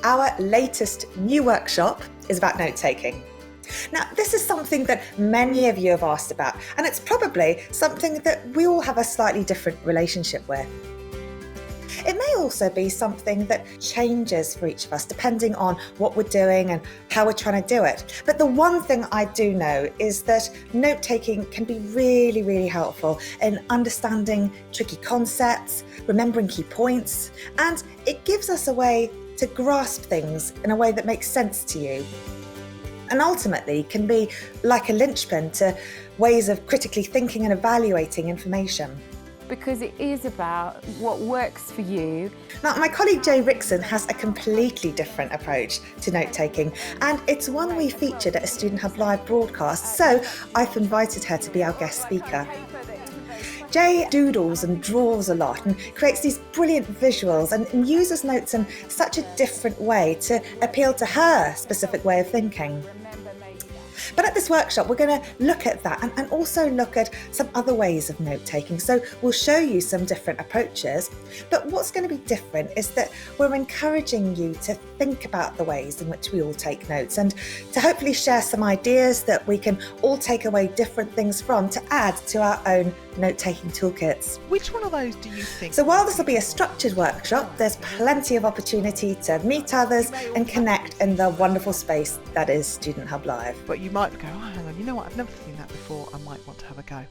our latest new workshop is about note-taking. Now, this is something that many of you have asked about, and it's probably something that we all have a slightly different relationship with. It may also be something that changes for each of us depending on what we're doing and how we're trying to do it. But the one thing I do know is that note-taking can be really, really helpful in understanding tricky concepts, remembering key points, and it gives us a way to grasp things in a way that makes sense to you. And ultimately can be like a linchpin to ways of critically thinking and evaluating information. Because it is about what works for you. Now, my colleague Jayrixon has a completely different approach to note-taking, and it's one we featured at a Student Hub Live broadcast, so I've invited her to be our guest speaker. Jay doodles and draws a lot and creates these brilliant visuals and uses notes in such a different way to appeal to her specific way of thinking. But at this workshop, we're going to look at that and also look at some other ways of note-taking. So we'll show you some different approaches. But what's going to be different is that we're encouraging you to think about the ways in which we all take notes and to hopefully share some ideas that we can all take away different things from to add to our own note-taking toolkits. Which one of those do you think? So while this will be a structured workshop, there's plenty of opportunity to meet others and connect in the wonderful space that is Student Hub Live. But you might go, oh, hang on, you know what, I've never seen that before, I might want to have a go.